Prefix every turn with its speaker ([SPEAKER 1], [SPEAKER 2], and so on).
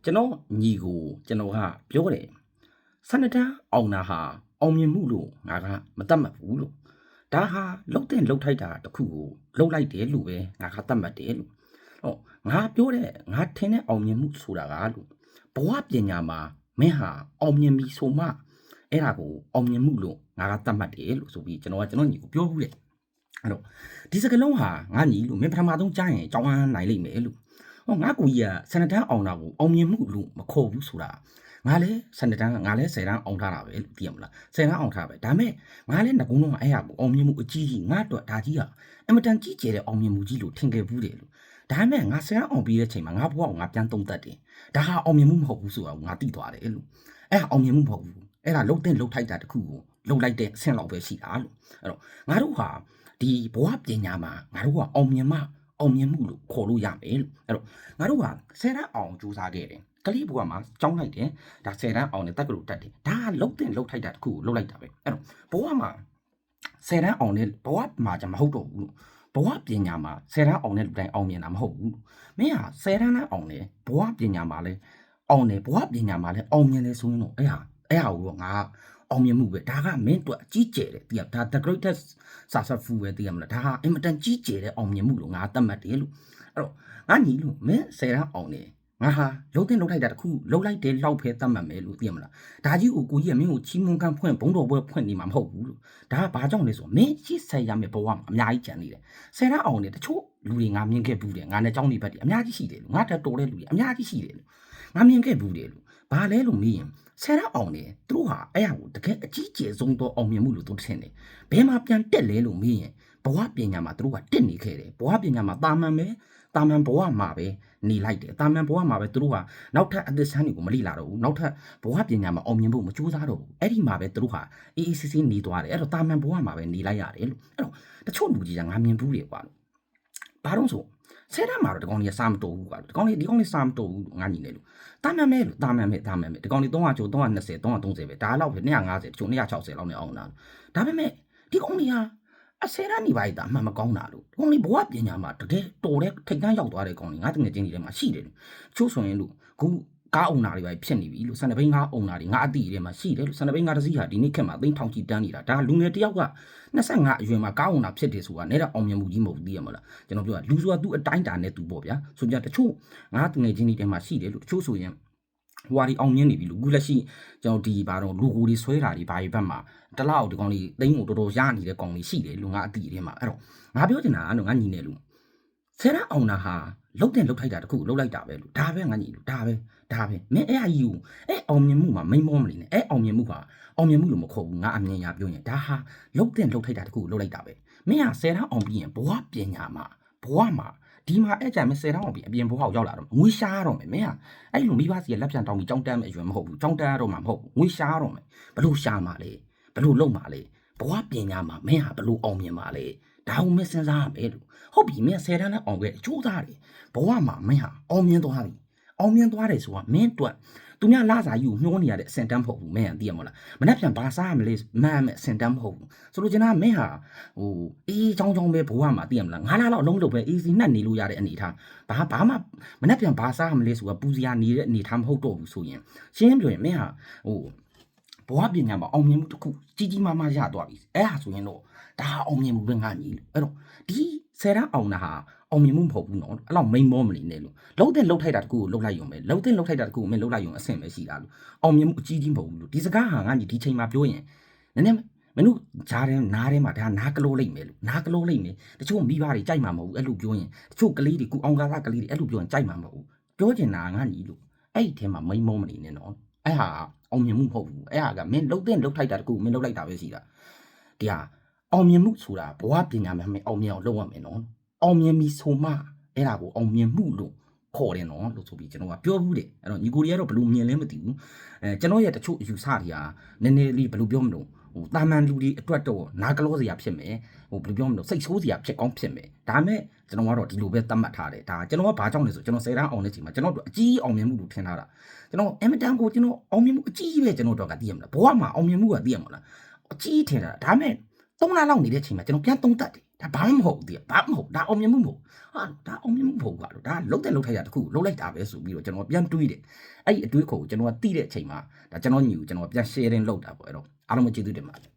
[SPEAKER 1] ကျွန်တော်ညီကိုကျွန်တော်ကပြောတယ်စနတန်းအောင်တာဟာအောင်မြင်မှုလို့ငါကမတတ်မှတ်ဘူးလို့ဒါဟာလှုပ်တဲ့လှုပ်ထိုက်တာတခုကိုလှုပ်လိုက်တယ်လို့ပဲငါကတတ်မှတ်တယ်လို့ဟောငါပြောတဲ့ငါထင်တဲ့အောင်မြင်မှုဆိုတာကလို့ဘဝပညာမှာမင်းဟာအောင်မြင်ပြီဆိုမှအဲ့ဒါကိုအောင်မြင်မှုလို့ငါကတတ်မှတ်တယ်လို့ဆိုပြီးကျွန်တော်ညီကိုပြောဘူးတဲ့အဲ့တော့ဒီစကလုံးဟာငါညီလို့မင်းပထမဆုံးကြားရင်ကြောင်းအားနိုင်လိမ့်မယ်လို့ဟောငါကူကြီးကစနတန်းအောင်တာကိုအောင်မြင်မှုလို့မခေါ်ဘူးဆိုတာငါလည်းစနတန်းငါလည်း10တန်းအောင်ထားတာပဲလို့သိရမလား10တန်းအောင်ထားပဲဒါမဲ့ငါလည်းငကုံးတော့အဲ့ဟာကိုအောင်မြင်မှုအကြီးကြီးငါတော့ဒါကြီးကအမတန်ကြီးကျယ်တဲ့အောင်မြင်မှုကြီးလို့ထင်ခဲ့ဘူးတယ်လို့ဒါမဲ့ငါ10တန်းအောင်ပြီးတဲ့ချိန်မှာငါဘဝကိုငါပြန်သုံးသပ်တယ်ဒါဟာအောင်မြင်မှုမဟုတ်ဘူးဆိုတာကိုငါသိသွားတယ်လို့အဲ့ဟာအောင်မြင်မှုမဟုတ်ဘူးအဲ့ဒါလှုပ်တဲ့လှုပ်ထိုက်တာတခုကိုလှုပ်လိုက်တဲ့အဆင့်လောက်ပဲရှိတာလို့အဲ့တော့ငါတို့ဟာဒီဘဝပညာမှာငါတို့ကအောင်မြင်မှုလို့ခေါ်လို့ရမယ်လို့အဲ့တော့ငါတို့က10တန်းအောင်စူးစမ်းခဲ့တယ်ကလေးဘဝမှာကြောင်းလိုက်တယ်ဒါ10တန်းအောင်နဲ့တက်ကလို့တက်တယ်ဒါကလှုပ်တဲ့လှုပ်ထိုက်တာတခုကိုလှုပ်လိုက်တာပဲအဲ့တော့ဘဝမှာ10တန်းအောင်နဲ့ဘဝမှာじゃမဟုတ်တော့ဘူးလို့ဘဝပညာမှာ10တန်းအောင်တဲ့လူတိုင်းအောင်မြင်တာမဟုတ်ဘူးမင်းဟာ10တန်းနဲ့အောင်တယ်ဘဝပညာမှာလဲအောင်တယ်ဘဝပညာမှာလဲအောင်မြင်တယ်ဆိုရင်တော့အဲ့ဟာကိုတော့ငါအောင်မြင်မှုပဲဒါကမင်းတို့အကြီးကျယ်တယ်သိရဒါ the greatest successful ပဲသိရမလားဒါဟာအင်မတန်ကြီးကျယ်တဲ့အောင်မြင်မှုလို့ငါသတ်မှတ်တယ်လို့အဲ့တော့ငါညီလို့မင်း10တန်းအောင်တယ်ငါဟာလုံးတင်လုံးထိုက်တာတခုလုံးလိုက်တယ်လောက်ဖဲသတ်မှတ်မယ်လို့သိရမလားဒါကြီးကိုကြီးကမင်းကိုချီးမွမ်းကန်းဖွင့်ဘုံတော်ပွဲဖွင့်နေမှာမဟုတ်ဘူးလို့ဒါကဘာကြောင့်လဲဆိုတော့မင်းရှိဆက်ရမယ့်ဘဝမှာအများကြီးကြံနေတယ်10တန်းအောင်တယ်တချို့လူတွေငါမြင်ခဲ့ဘူးတယ်ငါနဲ့เจ้าနေဘက်တွေအများကြီးရှိတယ်လို့ငါတက်တော်တဲ့လူတွေအများကြီးရှိတယ်လို့ငါမြင်ခဲ့ဘူးတယ်လို့ဘာလဲလို့မေးရင်10တန်းအောင်တယ်သူတို့ဟာအဲ့ဟာကိုတကယ်အကြီးကျယ်ဆုံးသောအောင်မြင်မှုလို့သူထင်တယ်ဘယ်မှာပြန်တက်လဲလို့မေးရင်ဘဝပညာမှာသူတို့ကတက်နေခဲ့တယ်ဘဝပညာမှာတာမန်ဘဝမှာပဲနေလိုက်တယ်တာမန်ဘဝမှာပဲသူတို့ကနောက်ထပ်အသစ်ဆန်းတွေကိုမလိလာတော့ဘူးနောက်ထပ်ဘဝပညာမှာအောင်မြင်ဖို့မကြိုးစားတော့ဘူးအဲ့ဒီမှာပဲသူတို့ဟာအေးအေးဆေးဆေးနေသွားတယ်အဲ့တော့တာမန်ဘဝမှာပဲနေလိုက်ရတယ်လို့အဲ့တော့တချို့လူကြီးကငါမြင်ဘူးတယ်ကွာလို့ဘာလို့ဆိုဆဲတန်းမှာတော့ဒီကောင်ကြီးစားမတော်ဘူးကွာဒီကောင်လေးစားမတော်ဘူးလို့ငါညီနေလို့တာမန်မဲဒီကောင်လေး300ကျော်320 330ပဲဒါလောက်ပဲ250တချို့260လောက်နဲ့အောင်တာဒါပေမဲ့ဒီကောင်လေးဟာအဆဲတန်းနေပါ့တာအမှန်မကောင်းတာလို့ဒီကောင်လေးဘဝပညာမှာတကယ်တော်တဲ့ထိတ်တန်းရောက်သွားတဲ့ကောင်လေးငါတငယ်ချင်းတွေထဲမှာရှိတယ်လို့ချို့ဆိုရင်လို့ခုကားအုံနာတွေပဲဖြစ်နေပြီလို့စန္ဒဘိန်းကားအုံနာတွေငါအတိတွေထဲမှာရှိတယ်လို့စန္ဒဘိန်းကားတစ်စီးဟာဒီနေ့ခေတ်မှာသိန်းထောင်ချီတန်းနေတာဒါလူငယ်တယောက်က25အရွယ်မှာကားအုံနာဖြစ်တယ်ဆိုတာနဲ့တော့အောင်မြင်မှုကြီးမဟုတ်ဘူးသိရမလားကျွန်တော်ပြောတာလူဆိုတာသူ့အတိုင်းတာနဲ့သူပေါ့ဗျာဆိုကြတချို့ငါတငယ်ချင်းတွေထဲမှာရှိတယ်လို့တချို့ဆိုရင်ဟိုဟာဒီအောင်မြင်နေပြီလို့အခုလက်ရှိကျွန်တော်ဒီဘာတော့လူကိုတွေဆွဲတာတွေဘာတွေဘက်မှာတလောက်ဒီကောင်လေးသိန်းကိုတော်တော်ရနေတဲ့ကောင်လေးရှိတယ်လို့ငါအတိထဲမှာအဲ့တော့ငါပြောချင်တာကတော့ငါညီနေလို့ဆယ်တန်းအောင်တာဟာလှုပ်တဲ့လှုပ်ထိုက်တာတခုလှုပ်လိုက်တာပဲလို့ဒါပဲငါညီလို့ဒါပဲမင်းအဲ့အကြီးကိုအဲ့အောင်မြင်မှုမှာမိန်မောမနေနဲ့အဲ့အောင်မြင်မှုဟာအောင်မြင်မှုလို့မခေါ်ဘူးငါအမြင်ရပြောရင်ဒါဟာလှုပ်တဲ့လှုပ်ထိုက်တာတခုလှုပ်လိုက်တာပဲမင်းဟာဆယ်တန်းအောင်ပြီးရင်ဘဝပညာမှာဘဝမှာဒီမှာအဲ့ကြမ်းမ10တန်းအောင်ပြီးအပြင်ဘဝကိုရောက်လာတော့ငွေရှားတော့မယ်မင်းဟာအဲ့လိုမိဘစီကလက်ပြန်တောင်းပြီးကြောင်းတန်းမဲ့အရွယ်မဟုတ်ဘူးကြောင်းတန်းရတော့မှာမဟုတ်ဘူးငွေရှားတော့မယ်ဘလို့ရှားမှာလဲဘလို့လုံမှာလဲဘဝပညာမှာမင်းဟာဘလို့အောင်မြင်မှာလဲဒါကိုမင်းစဉ်းစားရမယ်လို့ဟုတ်ပြီမင်း10တန်းနဲ့အောင်ခဲ့အကျိုးသားတယ်ဘဝမှာမင်းဟာအောင်မြင်သွားပြီအောင်မြင်သွားတယ်ဆိုတာမင်းအတွက်သူများလာစာယူညှိုးနေရတဲ့အစင်တန်းမဟုတ်ဘူးမင်းသိရမလားမနေ့ပြန်ဘာစားရမလဲမှန်မဲ့အစင်တန်းမဟုတ်ဘူးဆိုလိုချင်တာမင်းဟာဟိုအေးချောင်းပဲဘဝမှာသိရမလား9လလောက်အလုံးမလုပ်ပဲအေးစီနှက်နေလို့ရတဲ့အနေထားဘာမှမနေ့ပြန်ဘာစားရမလဲဆိုတာပူစရာနေတဲ့အနေထားမဟုတ်တော့ဘူးဆိုရင်ရှင်းပြောရင်မင်းဟာဟိုဘဝပညာမှာအောင်မြင်မှုတစ်ခုကြီးမားမားရသွားပြီအဲ့ဟာဆိုရင်တော့ဒါအောင်မြင်မှုပဲငါညီလို့အဲ့တော့ဒီ10တန်းအောင်တာဟာအောင်မြင်မှုမဟုတ်ဘူးနော်အဲ့လောက်မိန်မောမနေနဲ့လို့လှုပ်တဲ့လှုပ်ထိုက်တာတခုကိုလှုပ်လိုက်ရုံပဲလှုပ်တဲ့လှုပ်ထိုက်တာတခုကိုမင်းလှုပ်လိုက်ရုံအဆင့်ပဲရှိတာလို့အောင်မြင်မှုအကြီးကြီးမဟုတ်ဘူးလို့ဒီစကားဟာငါညီဒီချိန်မှာပြောရင်နည်းနည်းမင်းတို့ဂျားတဲ့နားထဲမှာဒါနားကလို့လိမ့်မယ်လို့နားကလို့လိမ့်မယ်တချို့မိဘတွေကြိုက်မှာမဟုတ်ဘူးအဲ့လိုပြောရင်တချို့ကလေးတွေကိုအောင်ကားကလေးတွေအဲ့လိုပြောရင်ကြိုက်မှာမဟုတ်ဘူးပြောချင်တာငါညီလို့အဲ့ဒီထဲမှာမိန်မောမနေနဲ့နော်အဲ့ဟာအောင်မြင်မှုမဟုတ်ဘူးအဲ့ဟာကမင်းလှုပ်တဲ့လှုပ်ထိုက်တာတခုမင်းလှုပ်လိုက်တာပဲရှိတာဒီဟာအောင်မြင်မှုဆိုတာဘဝပညာမှာမင်းအောင်မြင်အောင်လုပ်ရမယ်နော်အောင်မြင်ပြီဆိုမှအဲ့ဒါကိုအောင်မြင်မှုလို့ခေါ်တယ်နော်လို့ဆိုပြီးကျွန်တော်ကပြောဘူးတယ်အဲ့တော့ညီကိုတွေကတော့ဘယ်လိုမြင်လဲမသိဘူးကျွန်တော်ရဲ့တချို့အယူဆတွေဟာနည်းနည်းလေးဘယ်လိုပြောမလို့ဟိုတာမန်လူတွေအတွက်တော့နားကလောစရာဖြစ်မယ်ဟိုဘယ်လိုပြောမလို့စိတ်ဆိုးစရာဖြစ်ကောင်းဖြစ်မယ်ဒါမဲ့ကျွန်တော်ကတော့ဒီလိုပဲသတ်မှတ်ထားတယ်ဒါကျွန်တော်ကဘာကြောင့်လဲဆိုကျွန်တော်10တန်းအောင်တဲ့ချိန်မှာကျွန်တော်တို့အကြီးအောင်မြင်မှုလို့ထင်ထားတာကျွန်တော်အမတန်ကိုကျွန်တော်အောင်မြင်မှုအကြီးပဲကျွန်တော်တို့ကသိရမလားဘဝမှာအောင်မြင်မှုကသိရမလားအကြီးထင်တာဒါမဲ့3လလောက်နေတဲ့ချိန်မှာကျွန်တော်ပြန်သုံးသပ်တယ် ဒါဘာမှမဟုတ်ဘူးတိဘာမှမဟုတ်ဒါအောင်မြင်မှုမဟုတ်ဟာဒါအောင်မြင်မှုမဟုတ်ကွာလို့ဒါလုတ်တဲ့လုတ်ထိုက်တာတခုလုတ်လိုက်တာပဲဆိုပြီးတော့ကျွန်တော်ပြန်တွေးတယ်အဲ့ဒီအတွေးခေါ်ကိုကျွန်တော်ကတိတဲ့အချိန်မှာဒါကျွန်တော်ညီကိုကျွန်တော်ပြန် sharing လုပ်တာပေါ့အဲ့တော့အားလုံးပဲကျေးဇူးတင်ပါတယ်